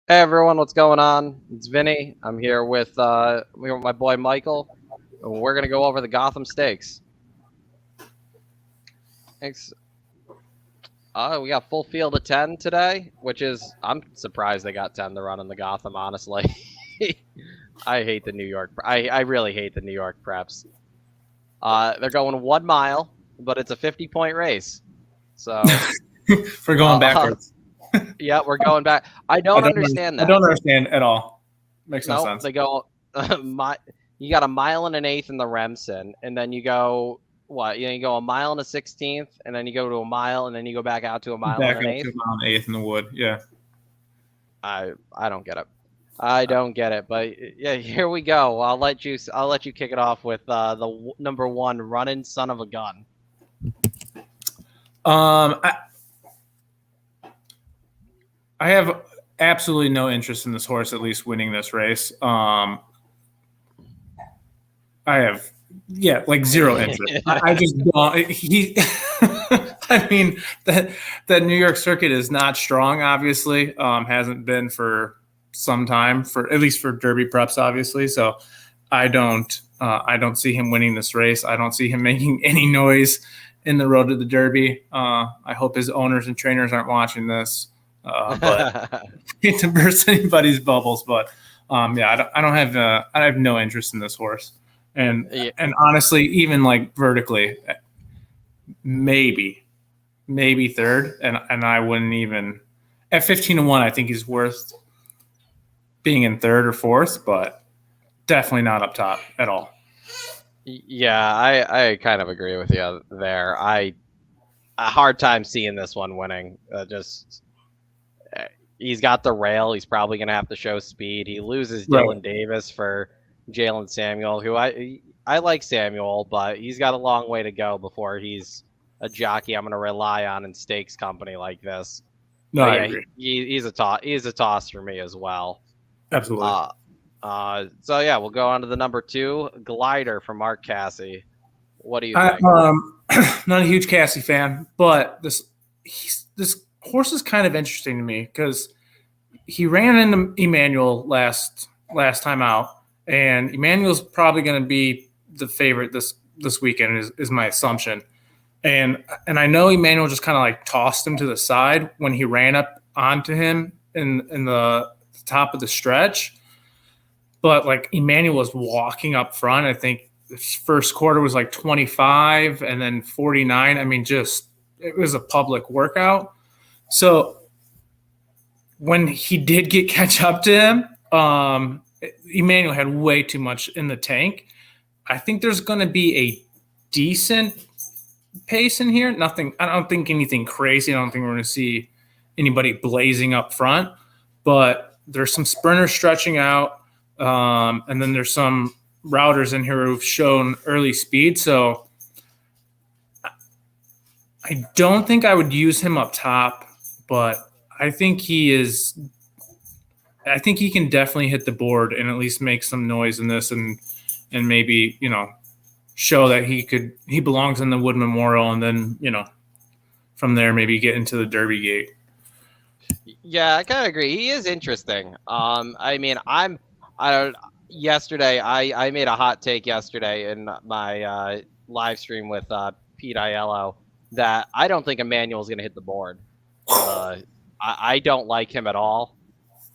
Hey everyone, what's going on? It's Vinny. I'm here with my boy Michael. And we're gonna go over the Gotham stakes. Thanks. We got full field of 10 today, which is I'm surprised they got 10 to run in the Gotham. Honestly, I hate the New York. I really hate the New York preps. They're going 1 mile, but it's a 50-point race. So, For going uh, backwards. yeah, we're going back. I I don't don't. understand I that. don't understand at all. Makes no No, sense. they go you got a mile and an eighth in the Remsen, and then you go what? You go a mile and a 16th, and then you go to a mile, and then you go back out to a mile Back and an up to eighth. around eighth in the wood. Yeah. I don't get it. I don't get it. But yeah, here we go. I'll let you kick it off with number one running son of a gun. Um, I, I have absolutely no interest in this horse at least winning this race. I have, yeah, like zero interest. I just don't. He, I mean, that New York circuit is not strong. Obviously, hasn't been for some time, for at least for Derby preps, obviously. So, I don't see him winning this race. I don't see him making any noise in the road to the Derby. I hope his owners and trainers aren't watching this, but hate to burst anybody's bubbles. But yeah, I have no interest in this horse. And Yeah, and honestly, even like vertically, maybe third, and I wouldn't even at 15-1. I think he's worth being in third or fourth, but definitely not up top at all. yeah, I kind of agree with you there. I a hard time seeing this one winning. Just he's got the rail. He's probably going to have to show speed. He loses Right. Dylan Davis for Jalen Samuel, who I like Samuel, but he's got a long way to go before he's a jockey I'm going to rely on in stakes company like this. No, But I yeah, agree. he's a toss. He's a toss for me as well. Absolutely. Uh, so yeah, we'll go on to the number two, Glider from Mark Cassie. What do you I think? not a huge Cassie fan, but this horse is kind of interesting to me because he ran into Emmanuel last time out, and Emmanuel's probably going to be the favorite this weekend is my assumption. And I know Emmanuel just kind of like tossed him to the side when he ran up onto him in the top of the stretch, but like Emmanuel was walking up front. I think the first quarter was like 25 and then 49. I mean, just it was a public workout. So when he did get catch up to him, Emmanuel had way too much in the tank. I think there's going to be a decent pace in here. Nothing. I don't think anything crazy. I don't think we're going to see anybody blazing up front. But there's some sprinters stretching out, and then there's some routers in here who've shown early speed. So I don't think I would use him up top, but I think he is. I think he can definitely hit the board and at least make some noise in this, and maybe show that he belongs in the Wood Memorial, and then from there maybe get into the Derby gate. Yeah, I kind of agree. He is interesting. I mean, I don't. Yesterday, I made a hot take yesterday in my live stream with Pete Aiello that I don't think Emmanuel's going to hit the board. I don't like him at all.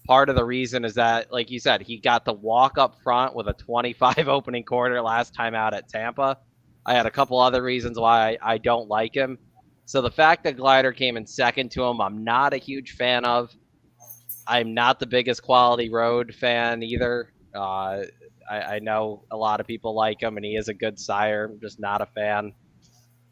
Part of the reason is that, like you said, he got the walk up front with a 25 opening quarter last time out at Tampa. I had a couple other reasons why I don't like him. So the fact that Glider came in second to him, I'm not a huge fan of. I'm not the biggest quality road fan either. I know a lot of people like him, and he is a good sire. I'm just not a fan.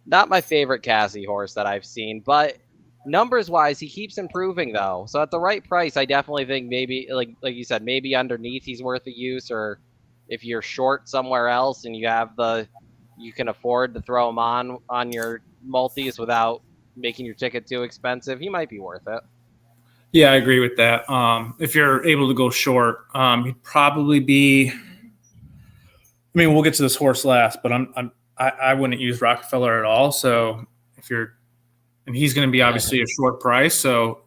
Not my favorite Cassie horse that I've seen, but numbers wise, he keeps improving though. So at the right price, I definitely think maybe like you said, maybe underneath he's worth a use, or if you're short somewhere else and you can afford to throw him on your multis without making your ticket too expensive, he might be worth it. Yeah, I agree with that. If you're able to go short, he'd probably be. I mean, we'll get to this horse last, but I wouldn't use Rockefeller at all. So if you're, and he's going to be obviously a short price. So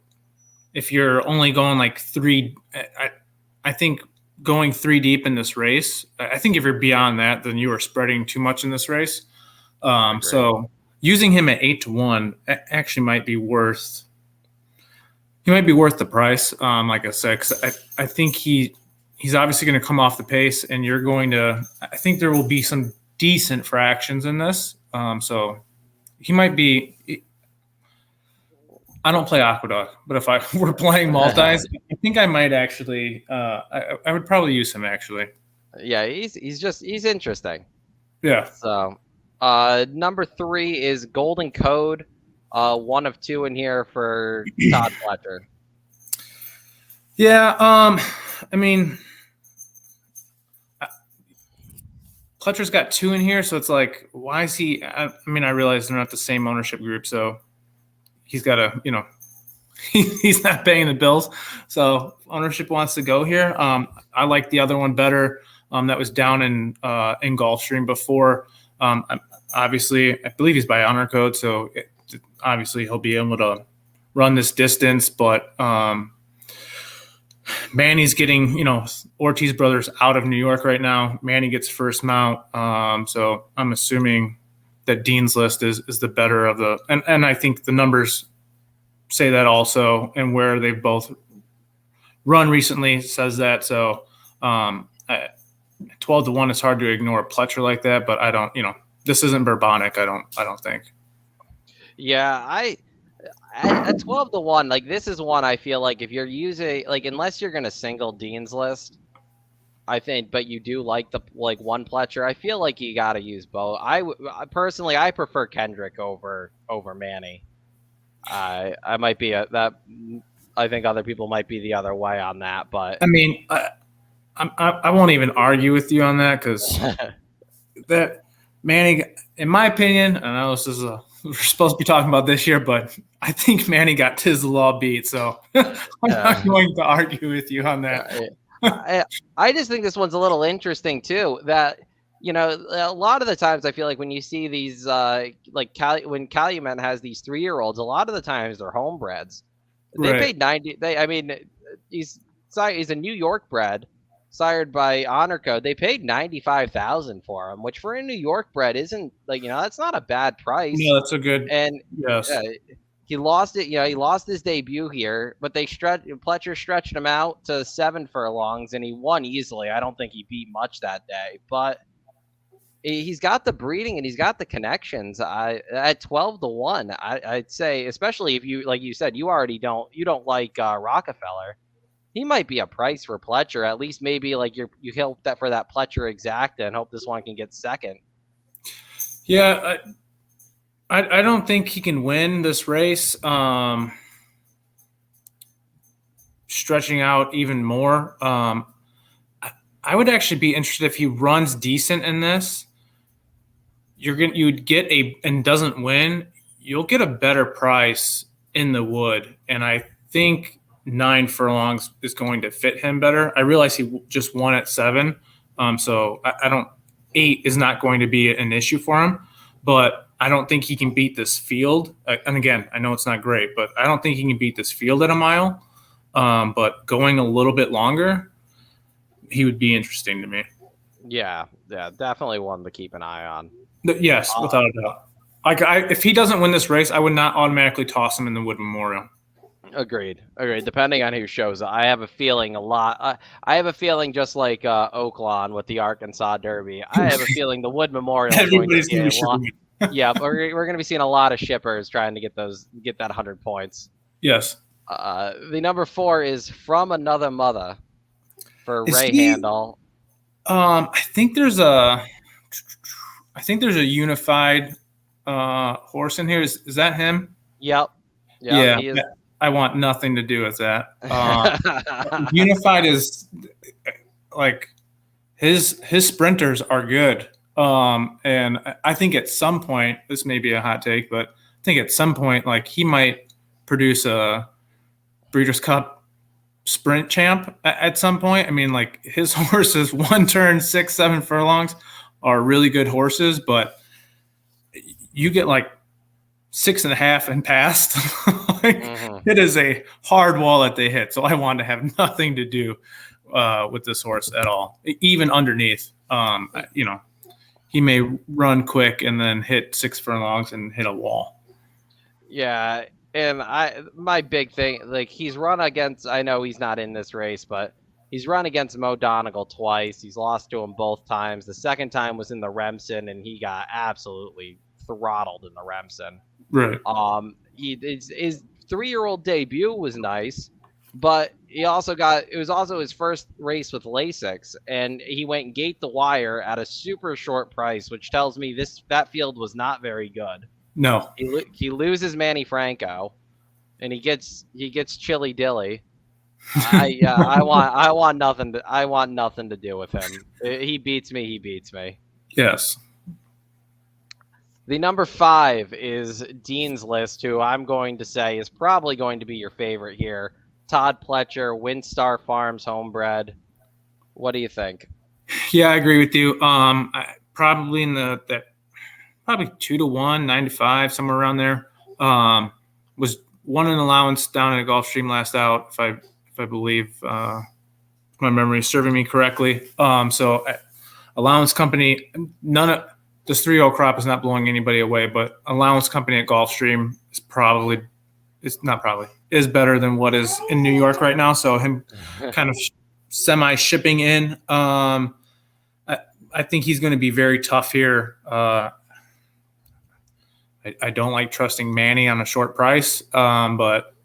if you're only going like I think going 3 deep in this race, I think if you're beyond that, then you are spreading too much in this race. Agree. So using him at 8-1 actually might be worth. He might be worth the price. Like I said, 'cause I think he's obviously going to come off the pace, and you're going to. I think there will be some decent fractions in this. So he might be. I don't play Aqueduct, but if I were playing multis, I think I might actually. I would probably use him actually. Yeah, he's interesting. Yeah. So, number 3 is Golden Code. 1 of 2 in here for Todd Fletcher. Yeah. I mean, Fletcher's got 2 in here, so it's like, why is he? I mean, I realize they're not the same ownership group, so he's got to, he's not paying the bills. So ownership wants to go here. I like the other one better. That was down in Gulfstream before. Obviously, I believe he's by honor code, so obviously he'll be able to run this distance. But Manny's getting, Ortiz brothers out of New York right now. Manny gets first mount. So I'm assuming that Dean's List is the better of the, and I think the numbers say that also, and where they've both run recently says that. So 12-1 is hard to ignore a Pletcher like that, but I don't, this isn't Bourbonic. I don't think. Yeah, at 12-1, like this is one I feel like if you're using, like, unless you're gonna single Dean's List, I think, but you do like one Pletcher, I feel like you got to use both. Personally, I prefer Kendrick over Manny. I might be that. I think other people might be the other way on that, but I mean, I won't even argue with you on that because that Manny, in my opinion, I know this is we're supposed to be talking about this year, but I think Manny got Tiz the Law beat, so I'm not going to argue with you on that. I just think this one's a little interesting too. That a lot of the times I feel like when you see these when Calumet has these 3-year-olds, a lot of the times they're homebreds. They paid 90. He's a New York bred, sired by honor code. They paid $95,000 for him, which for a New York bred isn't that's not a bad price. Yeah, that's a good. And yes. He lost it. He lost his debut here, but Pletcher stretched him out to 7 furlongs, and he won easily. I don't think he beat much that day, but he's got the breeding and he's got the connections. At 12-1, I'd say, especially if you, like you said, you don't like Rockefeller. He might be a price for Pletcher. At least maybe like you hope that for that Pletcher exacta and hope this one can get second. Yeah. I don't think he can win this race. Stretching out even more. I would actually be interested if he runs decent in this. You'd get and doesn't win. You'll get a better price in the wood, and I think 9 furlongs is going to fit him better. I realize he just won at 7, so I don't. 8 is not going to be an issue for him, but I don't think he can beat this field. And again, I know it's not great, but I don't think he can beat this field at a mile. But going a little bit longer, he would be interesting to me. Yeah, definitely one to keep an eye on. Yes, without a doubt. If he doesn't win this race, I would not automatically toss him in the Wood Memorial. Agreed. Depending on who shows up, I have a feeling I have a feeling just like Oaklawn with the Arkansas Derby. I have a feeling the Wood Memorial is going to be a lot. Yeah, we're going to be seeing a lot of shippers trying to get that 100 points. Yes. The number 4 is From Another Mother for Ray Handel. I think there's a unified horse in here. Is that him? Yep. Yeah. I want nothing to do with that. Unified is like his sprinters are good. And I think at some point, this may be a hot take, but I think at some point, like he might produce a Breeders' Cup sprint champ at some point. I mean, like his horses, 1 turn, 6, 7 furlongs are really good horses, but you get like 6.5 and past. Mhm. It is a hard wall that they hit. So I wanted to have nothing to do with this horse at all, even underneath. He may run quick and then hit 6 furlongs and hit a wall. Yeah, and my big thing, like he's run against. I know he's not in this race, but he's run against Mo Donegal twice. He's lost to him both times. The second time was in the Remsen, and he got absolutely throttled in the Remsen. Right. His 3-year-old debut was nice, but he also got it was also his first race with Lasix, and he went gate the wire at a super short price, which tells me that field was not very good. No. He loses Manny Franco, and he gets Chili Dilly. I want nothing to do with him. He beats me. He beats me. Yes. The number 5 is Dean's List, who I'm going to say is probably going to be your favorite here. Todd Pletcher, Windstar Farms homebred. What do you think? Yeah, I agree with you. Probably in probably 2-1, 9-5, somewhere around there. Was won an allowance down at Gulfstream last out, if I believe my memory is serving me correctly. Allowance company, none of this 3-0 crop is not blowing anybody away, but allowance company at Gulfstream is better than what is in New York right now. So him kind of semi shipping in. I think he's going to be very tough here. I don't like trusting Manny on a short price, but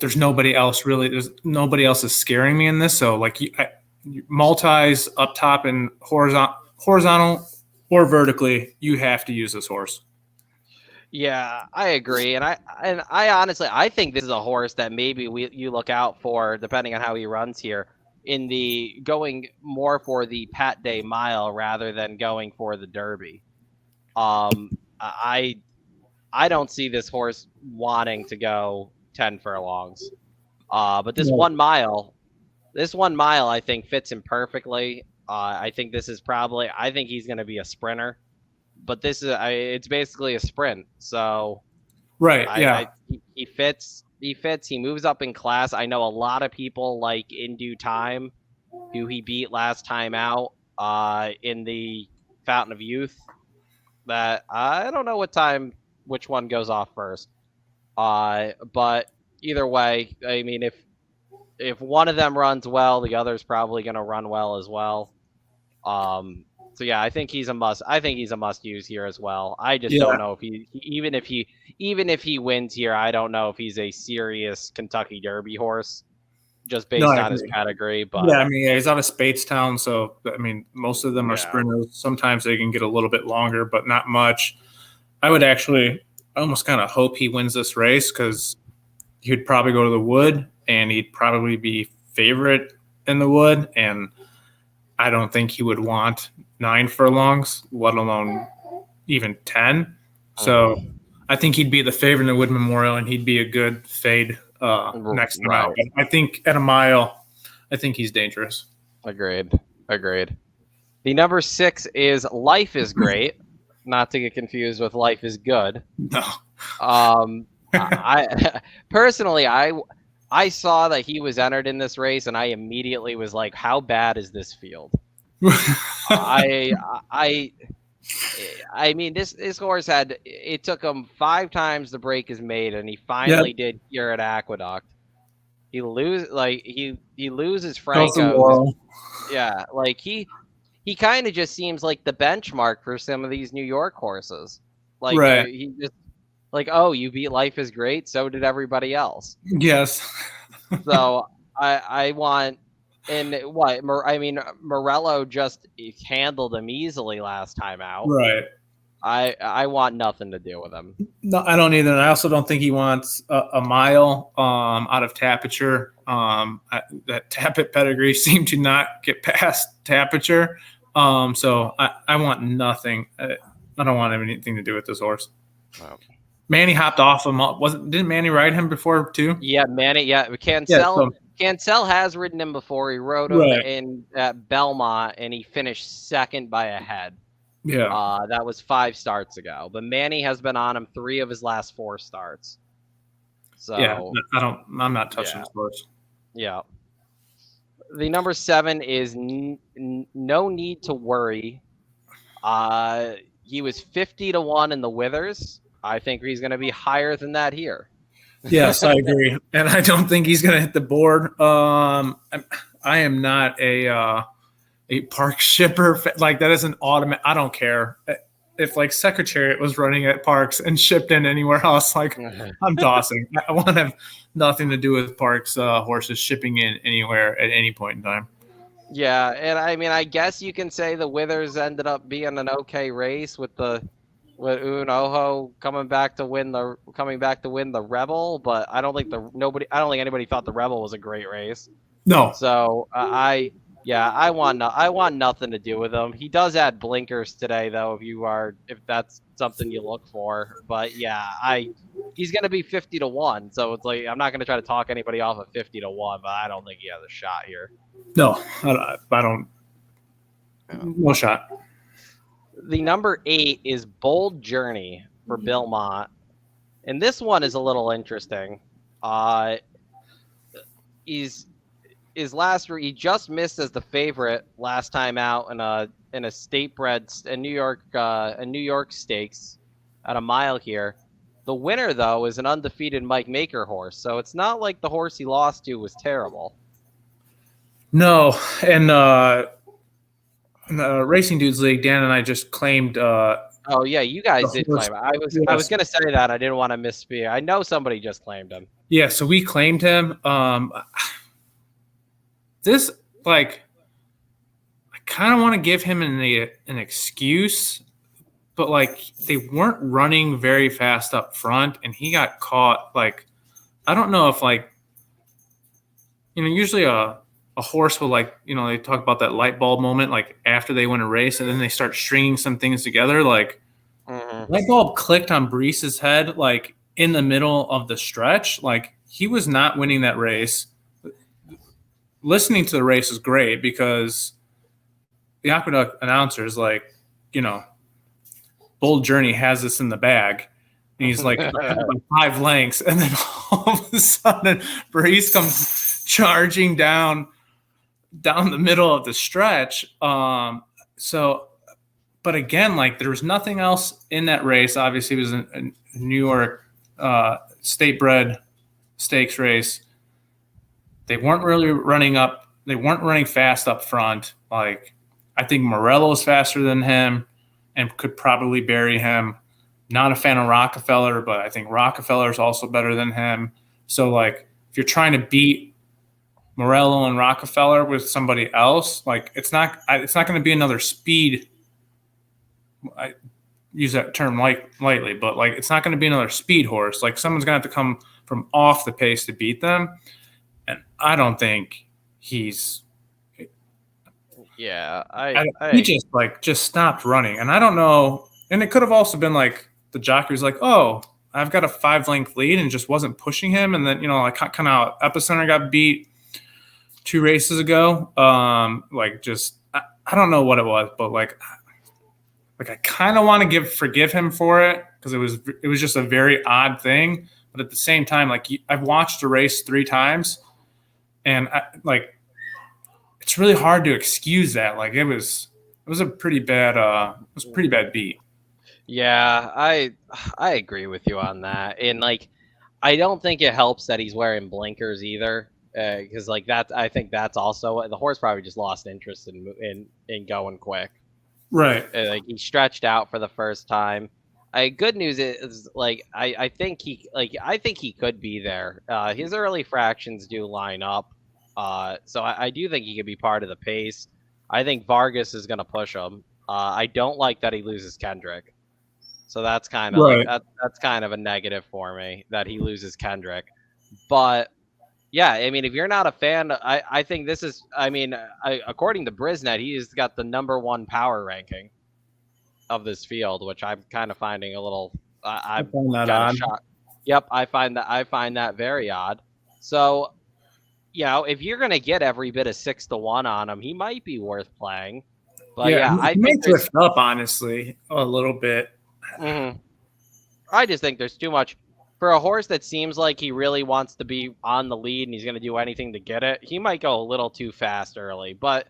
there's nobody else really. There's nobody else is scaring me in this. So like multis up top and horizontal or vertically, you have to use this horse. Yeah, I agree, and I honestly I think this is a horse that maybe you look out for depending on how he runs here in the going more for the Pat Day Mile rather than going for the Derby. I don't see this horse wanting to go 10 furlongs. But this 1 mile, I think fits him perfectly. I think this is probably I think he's going to be a sprinter. But this is it's basically a sprint. So right, yeah. He fits. He moves up in class. I know a lot of people like In Due Time, who he beat last time out in the Fountain of Youth. That I don't know which one goes off first. But either way, I mean, if one of them runs well, the other's probably going to run well as well. So yeah, I think he's a must. I think he's a must use here as well. I just don't know if even if he wins here, I don't know if he's a serious Kentucky Derby horse, just based on his pedigree. But yeah, I mean, he's out of Spadestown, so I mean, most of them are sprinters. Sometimes they can get a little bit longer, but not much. I would actually almost kind of hope he wins this race because he'd probably go to the Wood, and he'd probably be favorite in the Wood, and I don't think he would want 9 furlongs, let alone even 10. So I think he'd be the favorite in the Wood Memorial, and he'd be a good fade next time out. But I think at a mile, I think he's dangerous. Agreed. The number 6 is Life is Great, not to get confused with Life is Good. No. I personally, I saw that he was entered in this race, and I immediately was like, "How bad is this field?" I mean, this horse it took him 5 times to break his maiden, and he finally did here at Aqueduct. He loses Franco. Yeah, like he kind of just seems like the benchmark for some of these New York horses. Like he just like, oh, you beat Life is Great, so did everybody else. Yes. So I want, and what I mean, Morello just handled him easily last time out. Right. I want nothing to do with him. No, I don't either. I also don't think he wants a mile out of Tapiture. That Tappet pedigree seemed to not get past Tapiture. So I want nothing. I don't want anything to do with this horse. Wow. Manny hopped off him. Didn't Manny ride him before too? Yeah, Manny. Yeah, Cancel has ridden him before. He rode him at Belmont, and he finished second by a head. Yeah, that was 5 starts ago. But Manny has been on him 3 of his last 4 starts. Yeah, So I'm not touching yeah, this horse. yeah. The number 7 is No Need to Worry. He was 50-1 in the Withers. I think he's going to be higher than that here. Yes, I agree, and I don't think he's going to hit the board. I am not a park shipper. Like that is an automatic. I don't care if like Secretariat was running at parks and shipped in anywhere else. Like I'm tossing. I want to have nothing to do with parks horses shipping in anywhere at any point in time. Yeah, and I mean, I guess you can say the Withers ended up being an okay race with Unoho coming back to win the Rebel, but I don't think anybody thought the Rebel was a great race. No, So I want nothing to do with him. He does add blinkers today though, if that's something you look for. But yeah, he's gonna be 50-1, so it's like I'm not gonna try to talk anybody off of 50-1, but I don't think he has a shot here. no, I don't. No shot. The number 8 is Bold Journey for Belmont, and this one is a little interesting. He's his last he just missed as the favorite last time out in a state bred a New York stakes at a mile here. The winner though is an undefeated Mike Maker horse, so it's not like the horse he lost to was terrible. No, and in the Racing Dudes League, Dan and I just claimed. Oh yeah, you guys did claim it. I was gonna say that. I didn't want to misspeak. I know somebody just claimed him. Yeah, so we claimed him. This like, I kind of want to give him an excuse, but like they weren't running very fast up front, and he got caught. Like, I don't know if like, usually a horse will like, they talk about that light bulb moment, like after they win a race and then they start stringing some things together. Like light bulb clicked on Brees's head, like in the middle of the stretch. Like he was not winning that race. Listening to the race is great because the Aqueduct announcer is like, Bold Journey has this in the bag. And he's like 5 lengths. And then all of a sudden, Brees comes charging down the middle of the stretch. But again, like there was nothing else in that race. Obviously, it was a New York state bred stakes race. They weren't really running up. They weren't running fast up front. Like I think Morello's faster than him and could probably bury him. Not a fan of Rockefeller, but I think Rockefeller is also better than him. So like if you're trying to beat Morello and Rockefeller with somebody else, like it's not going to be another speed. I use that term lightly, but like it's not going to be another speed horse. Like someone's going to have to come from off the pace to beat them. And I don't think he's. Yeah, he just stopped running, and I don't know. And it could have also been like the jockey was like, "Oh, I've got a 5-length lead," and just wasn't pushing him. And then like kind of Epicenter got beat 2 races ago. Like just I don't know what it was, but like I kind of want to forgive him for it because it was just a very odd thing. But at the same time, like I've watched a race 3 times. And it's really hard to excuse that. Like it was a pretty bad beat. Yeah, I agree with you on that. And like, I don't think it helps that he's wearing blinkers either, because like that. I think that's also the horse probably just lost interest in going quick. Right. Like he stretched out for the first time. Good news is like I think he could be there. His early fractions do line up. So I do think he could be part of the pace. I think Vargas is going to push him. I don't like that he loses Kendrick. So that's kind of right. That's kind of a negative for me that he loses Kendrick. But yeah, I mean, if you're not a fan, I think this is. I mean, according to Brisnet, he's got the number 1 power ranking of this field, which I'm kind of finding a little. I'm find that odd. Shocked. Yep, I find that very odd. So. If you're going to get every bit of 6-1 on him, he might be worth playing. But I think drift up honestly a little bit. Mm-hmm. I just think there's too much. for a horse that seems like he really wants to be on the lead and he's going to do anything to get it, he might go a little too fast early. But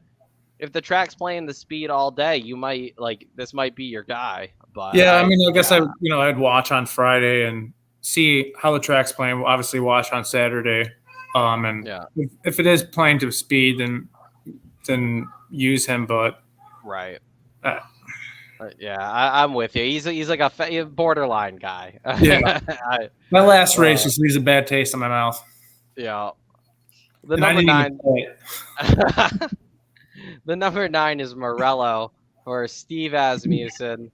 if the track's playing the speed all day, you might like this might be your guy. But Yeah, I mean, I guess yeah, I'd watch on Friday and see how the track's playing. We'll obviously watch on Saturday, and yeah, if it is playing to speed, then use him. But right. uh, Yeah, I'm with you. He's like a borderline guy. yeah, my last race Uh, just leaves a bad taste in my mouth, yeah. The and I number didn't even nine, play it. the number nine is Morello or Steve Asmussen,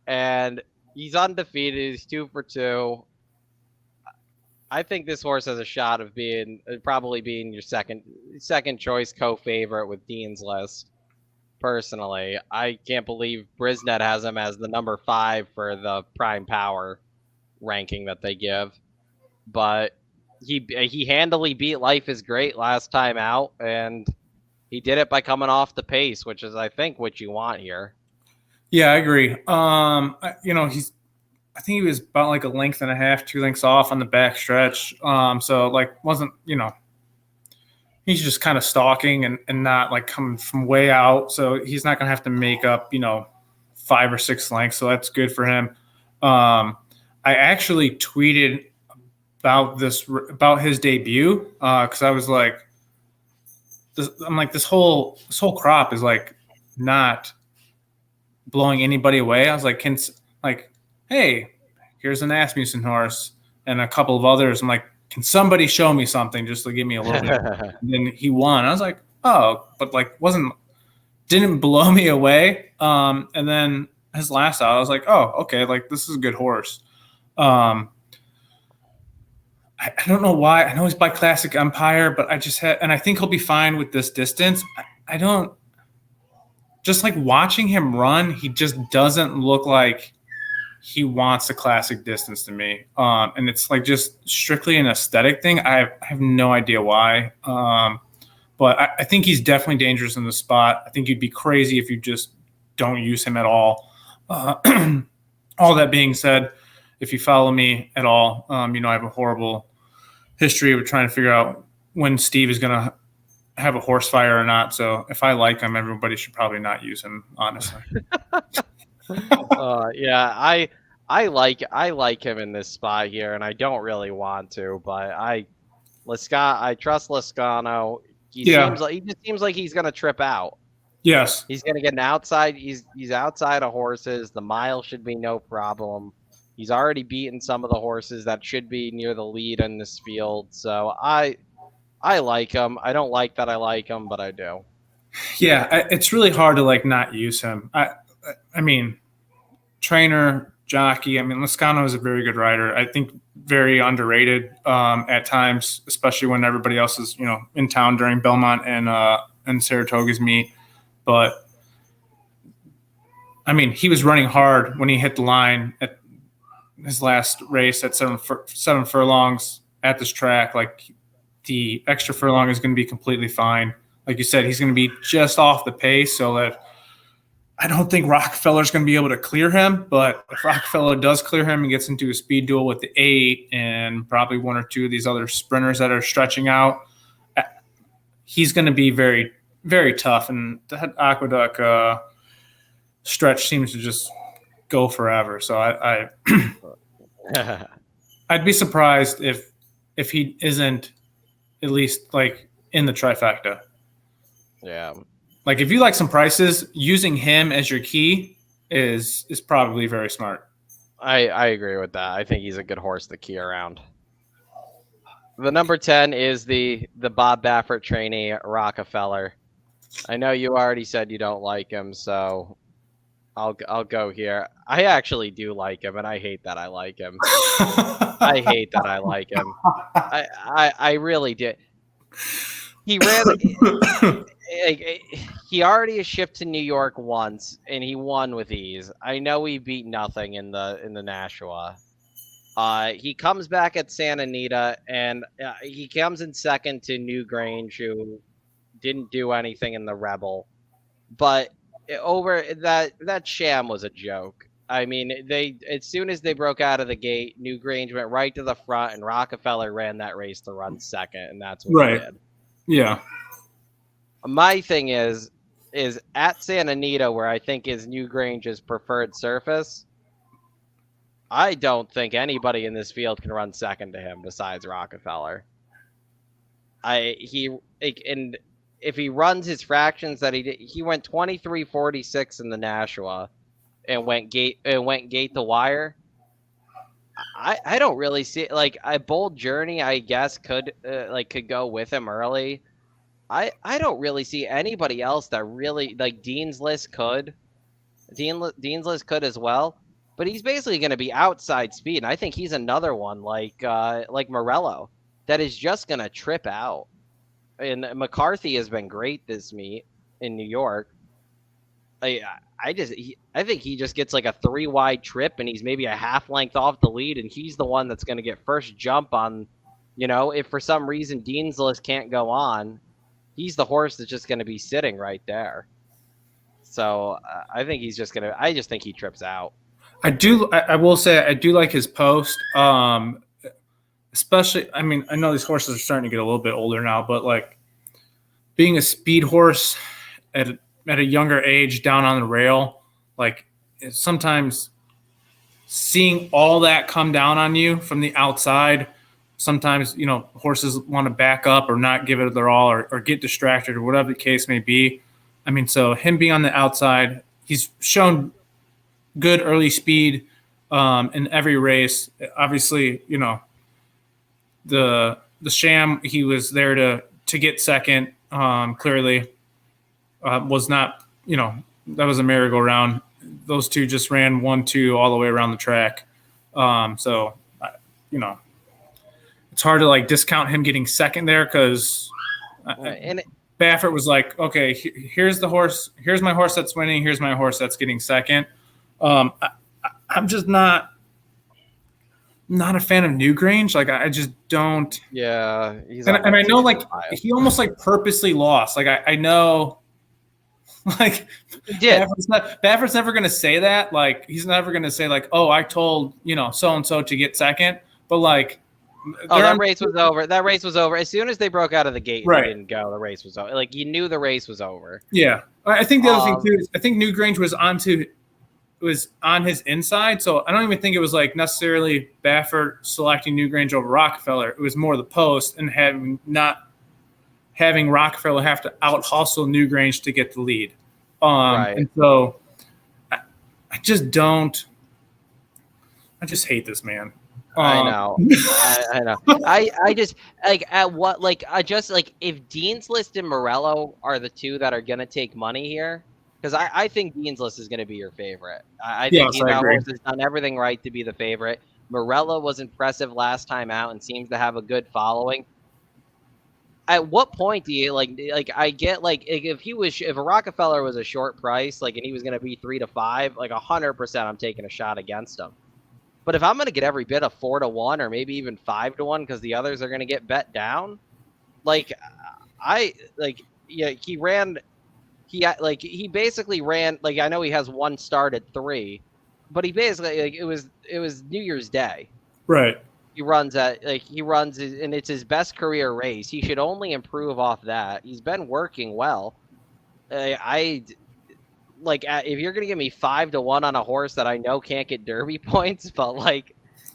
and he's undefeated. He's 2 for 2. I think this horse has a shot of being probably being your second choice co-favorite with Dean's List. Personally, I can't believe Brisnet has him as the number 5 for the prime power ranking that they give. But he handily beat Life is Great last time out, and he did it by coming off the pace, which is I think what you want here. Yeah, I agree. He's I think he was about like a length and a half, 2 lengths off on the back stretch. So like wasn't he's just kind of stalking and not like coming from way out. So he's not gonna have to make up 5 or 6 lengths. So that's good for him. I actually tweeted about his debut because I was like, this whole crop is like not blowing anybody away. I was like, hey, here's an Asmussen horse and a couple of others. I'm like, can somebody show me something just to give me a little bit? And then he won. I was like, oh, but like didn't blow me away. And then his last out, I was like, oh, okay, like this is a good horse. I don't know why. I know he's by Classic Empire, but and I think he'll be fine with this distance. I don't just like watching him run. He just doesn't look like he wants a classic distance to me. And it's like just strictly an aesthetic thing. I have no idea why. But I think he's definitely dangerous in the spot. I think you'd be crazy if you just don't use him at all. All that being said, if you follow me at all, I have a horrible history of trying to figure out when Steve is going to have a horse fire or not. So if I like him, everybody should probably not use him, honestly. Yeah, I like him in this spot here, and I don't really want to, but I trust Loscano. He just seems like he's gonna trip out. Yes. He's gonna get an outside. He's outside of horses. The mile should be no problem. He's already beaten some of the horses that should be near the lead in this field. So I like him. I don't like that I like him, but I do. Yeah, it's really hard to like not use him. I mean, trainer, jockey. I mean, Loscano is a very good rider. I think very underrated at times, especially when everybody else is in town during Belmont and Saratoga's meet. But I mean, he was running hard when he hit the line at his last race at 7 furlongs at this track. Like the extra furlong is going to be completely fine. Like you said, he's going to be just off the pace, so that I don't think Rockefeller's going to be able to clear him. But if Rockefeller does clear him and gets into a speed duel with the 8 and probably 1 or 2 of these other sprinters that are stretching out, he's going to be very, very tough. And that Aqueduct stretch seems to just go forever. So I'd be surprised if he isn't at least like in the trifecta. Yeah. Like if you like some prices, using him as your key is probably very smart. I agree with that. I think he's a good horse to key around. The number 10 is the Bob Baffert trainee, Rockefeller. I know you already said you don't like him, so I'll go here. I actually do like him, and I hate that I like him. I hate that I like him. I really did. He ran. He already has shipped to New York once, and he won with ease. I know he beat nothing in the Nashua. He comes back at Santa Anita, and he comes in second to New Grange, who didn't do anything in the Rebel. But over that sham was a joke. I mean, they as soon as they broke out of the gate, Newgrange went right to the front, and Rockefeller ran that race to run second, and that's what he Right. did. Yeah. My thing is at Santa Anita, where I think is Newgrange's preferred surface. I don't think anybody in this field can run second to him besides Rockefeller. And if he runs his fractions that he did, he went 23.46 in the Nashua and went gate to wire. I don't really see like a Bold Journey. I guess could go with him early. I don't really see anybody else that really like Dean's List could. Dean's List could as well, but he's basically going to be outside speed, and I think he's another one like Morello that is just going to trip out. And McCarthy has been great this meet in New York. I think he just gets like a 3 wide trip, and he's maybe a half length off the lead, and he's the one that's going to get first jump on. If for some reason Dean's List can't go on, he's the horse that's just going to be sitting right there. So I think he's just gonna. I just think he trips out. I will say I do like his post. Especially, I mean, I know these horses are starting to get a little bit older now, but like being a speed horse at a younger age down on the rail, like sometimes seeing all that come down on you from the outside. Sometimes, horses want to back up or not give it their all or get distracted or whatever the case may be. I mean, so him being on the outside, he's shown good early speed in every race. Obviously, the sham, he was there to get second. Clearly, was not. That was a merry-go-round. Those two just ran 1-2 all the way around the track. So, it's hard to like discount him getting second there because. Baffert was like, okay, here's the horse. Here's my horse that's winning. Here's my horse that's getting second. I'm just not a fan of Newgrange. Like, I just don't. Yeah, and I know like he almost like purposely lost. Like I know, like he did. Baffert's never going to say that. Like he's never going to say like, oh, I told so and so to get second. But like. That race was over. That race was over as soon as they broke out of the gate. Right. They didn't go. The race was over. Like you knew the race was over. Yeah, I think the other thing too is I think Newgrange was on his inside, so I don't even think it was like necessarily Baffert selecting Newgrange over Rockefeller. It was more the post and having Rockefeller have to out hustle Newgrange to get the lead. Right. And so I just don't. I just hate this man. I know. I know. I just like at what like I just like if Dean's List and Morello are the two that are gonna take money here, because I think Dean's List is gonna be your favorite. I think horse has done everything right to be the favorite. Morello was impressive last time out and seems to have a good following. At what point do you like I get like if a Rockefeller was a short price and he was gonna be 3 to 5, 100% I'm taking a shot against him. But if I'm going to get every bit of 4 to 1 or maybe even 5 to 1 because the others are going to get bet down, he basically ran I know he has one start at 3, but he basically it was New Year's Day. Right. He runs and it's his best career race. He should only improve off that. He's been working well. If you're gonna give me 5 to 1 on a horse that I know can't get Derby points, but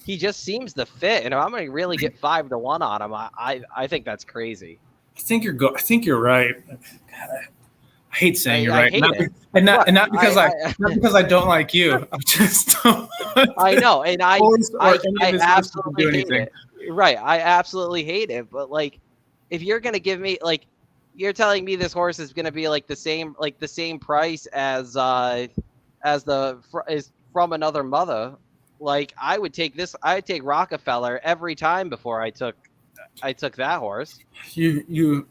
he just seems to fit, and if I'm gonna really get 5 to 1 on him, I think that's crazy. I think you're right. God, I hate saying you're right, not because I don't like you. I just don't. I know, and I absolutely hate it. Right, I absolutely hate it. But if you're gonna give me you're telling me this horse is going to be the same price as is from another mother. I would take this. I would take Rockefeller every time before I took that horse. You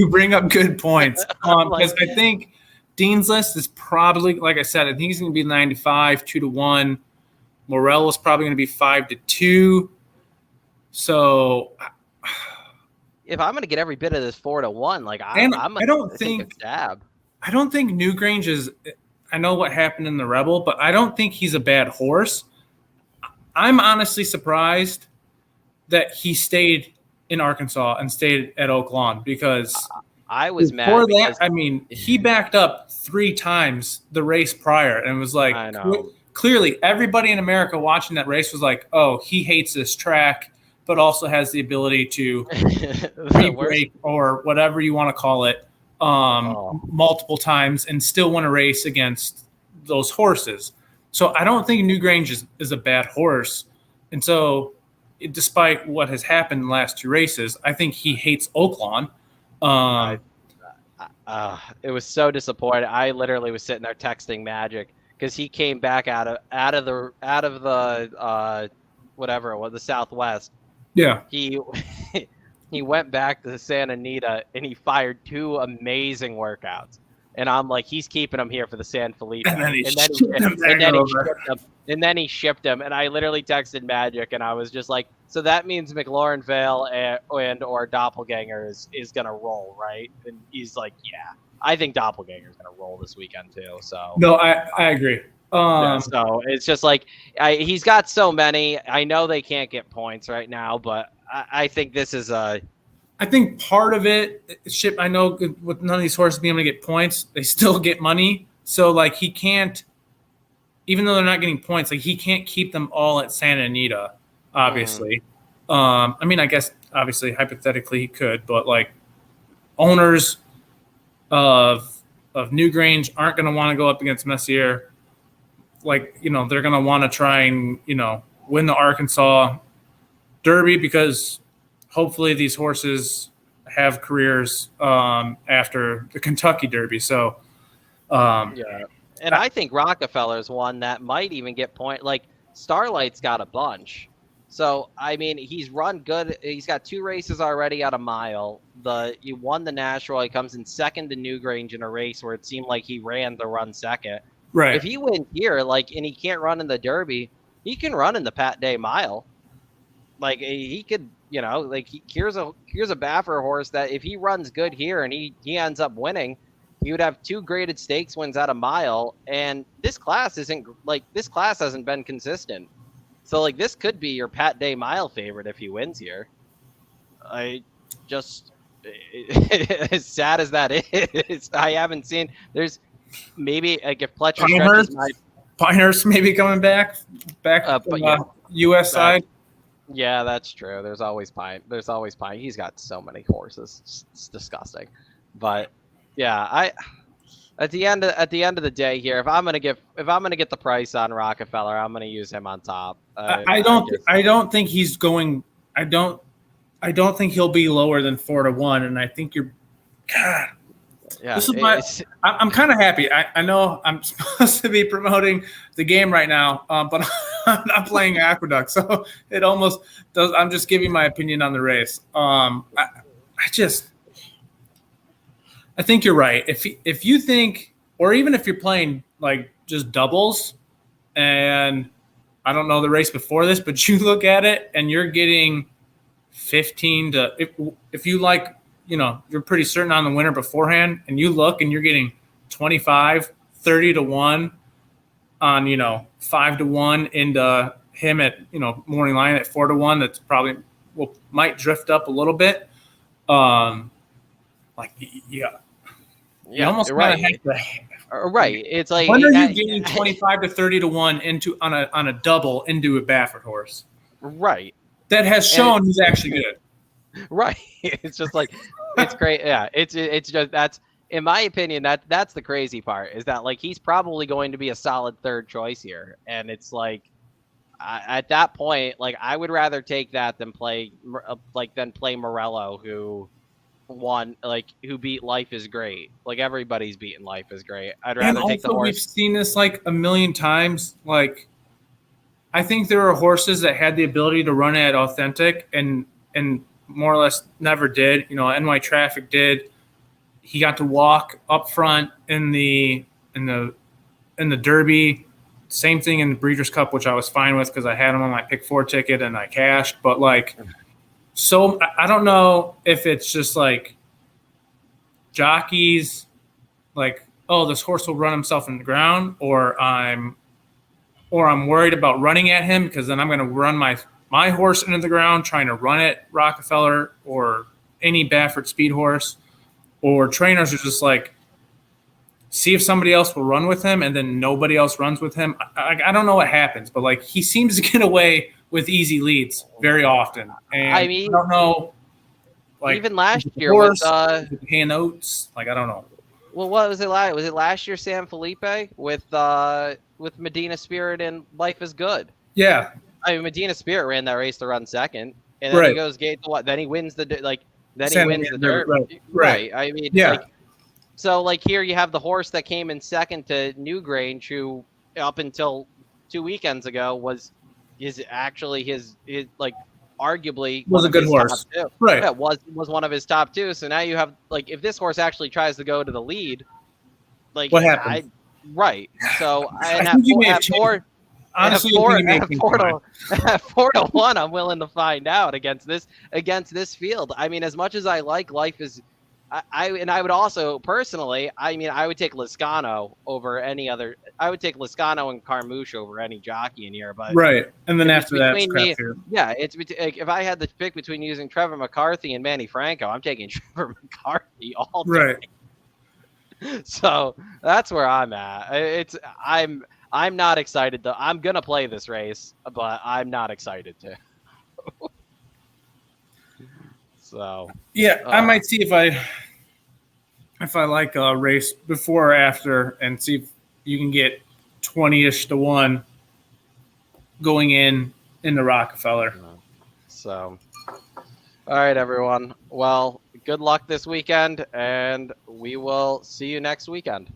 bring up good points because I think Dean's List is probably, like I said, I think he's going to be 95 2 to 1. Morello's probably going to be 5 to 2. So. If I'm going to get every bit of this 4 to 1, I don't think Newgrange is. I know what happened in the Rebel, but I don't think he's a bad horse. I'm honestly surprised that he stayed in Arkansas and stayed at Oak Lawn because I was before mad that, because I mean, he backed up 3 times the race prior and was like, I know. clearly everybody in America watching that race was like, oh, he hates this track, but also has the ability to The worst. re-brake or whatever you want to call it multiple times and still win a race against those horses. So I don't think Newgrange is a bad horse. And so despite what has happened in the last 2 races, I think he hates Oaklawn. It was so disappointing. I literally was sitting there texting Magic because he came back out of the whatever it was, the Southwest. Yeah. He he went back to Santa Anita and he fired 2 amazing workouts. And I'm like, he's keeping him here for the San Felipe. And then he shipped him. And I literally texted Magic and I was just like, so that means McLaurin Vale and or Doppelganger is gonna roll, right? And he's like, yeah, I think Doppelganger's gonna roll this weekend too. So no, I agree. So it's just like he's got so many. I know they can't get points right now, but I think this is a. I think part of it, I know with none of these horses being able to get points, they still get money. So like he can't, even though they're not getting points, like he can't keep them all at Santa Anita, obviously. I mean, I guess obviously hypothetically he could, but like owners of Newgrange aren't going to want to go up against Messier. Like, you know, they're going to want to try and, you know, win the Arkansas Derby because hopefully these horses have careers after the Kentucky Derby. So, yeah. And I think Rockefeller's one that might even get point. Like Starlight's got a bunch. So, I mean, he's run good. He's got 2 races already at a mile. He won the National. He comes in second to Newgrange in a race where it seemed like he ran to run second. right. If he wins here, like, and he can't run in the Derby, he can run in the Pat Day Mile. Like he could, you know, like here's a Baffer horse that if he runs good here and he ends up winning, he would have 2 graded stakes wins at a mile. And this class hasn't been consistent. So like this could be your Pat Day Mile favorite if he wins here. I just as sad as that is, I haven't seen. There's maybe like if Pletcher Pinehurst maybe coming back but yeah, U.S. side. Yeah, that's true. There's always Pine. He's got so many horses. It's disgusting. But yeah, at the end of the day here, if I'm gonna get the price on Rockefeller, I'm gonna use him on top. I don't think he's going. I don't think he'll be lower than 4-1. And I think you're. God. Yeah, this is I'm kind of happy. I know I'm supposed to be promoting the game right now, but I'm not playing Aqueduct, so it almost does. I'm just giving my opinion on the race. I think you're right. If you think, or even if you're playing like just doubles, and I don't know the race before this, but you look at it and you're getting 15 to if you like. You know, you're pretty certain on the winner beforehand, and you look and you're getting 25, 30 to 1 on, you know, 5 to 1 into him at, you know, morning line at 4 to 1. That's probably might drift up a little bit. You almost right. Right. It's like when are you getting 25 to 30 to 1 on a double into a Baffert horse? Right. That has shown he's actually good. Right. It's just like it's great. Yeah. It's just that's in my opinion that's the crazy part is that like he's probably going to be a solid 3rd choice here, and it's like at that point like I would rather take that than play Morello who beat Life is Great. Like everybody's beating Life is Great. I'd rather take the horse. We've seen this like a million times. Like I think there are horses that had the ability to run at Authentic and more or less never did. You know, NY Traffic did. He got to walk up front in the Derby. Same thing in the Breeders' Cup, which I was fine with because I had him on my pick 4 ticket and I cashed. But like, so I don't know if it's just like jockeys, like, oh, this horse will run himself in the ground, or I'm worried about running at him because then I'm going to run my horse into the ground trying to run at Rockefeller or any Baffert speed horse, or trainers are just like, see if somebody else will run with him, and then nobody else runs with him. I don't know what happens, but like he seems to get away with easy leads very often, and I mean, I don't know. Like even last year horse, with hand oats, like I don't know. well, what was it like? Was it last year San Felipe with Medina Spirit and Life is Good? Yeah, I mean, Medina Spirit ran that race to run second, and then right. he goes gate to what? Then he wins the like. Then he San wins the Diego, dirt. right. I mean, Yeah. like, so like here you have the horse that came in second to Newgrange, who up until 2 weekends ago is actually his like arguably Was one a of good his horse. top two. Right. Yeah, was one of his top two. So now you have like if this horse actually tries to go to the lead, like What happened? right. So I think you may have changed. Honestly, I think you may have changed your mind. at 4-1, I'm willing to find out against this field. I mean, as much as I like Life is, I would also personally, I mean, I would take Liscano over any other. I would take Liscano and Carmouche over any jockey in here. But right, and then if after that, it's between me, crap too. yeah, it's like, if I had to pick between using Trevor McCarthy and Manny Franco, I'm taking Trevor McCarthy all day. Right. So that's where I'm at. I'm not excited though. I'm gonna play this race, but I'm not excited to. So yeah, I might see if I like a race before or after, and see if you can get 20-ish to 1 going in the Rockefeller. So, all right, everyone. Well, good luck this weekend, and we will see you next weekend.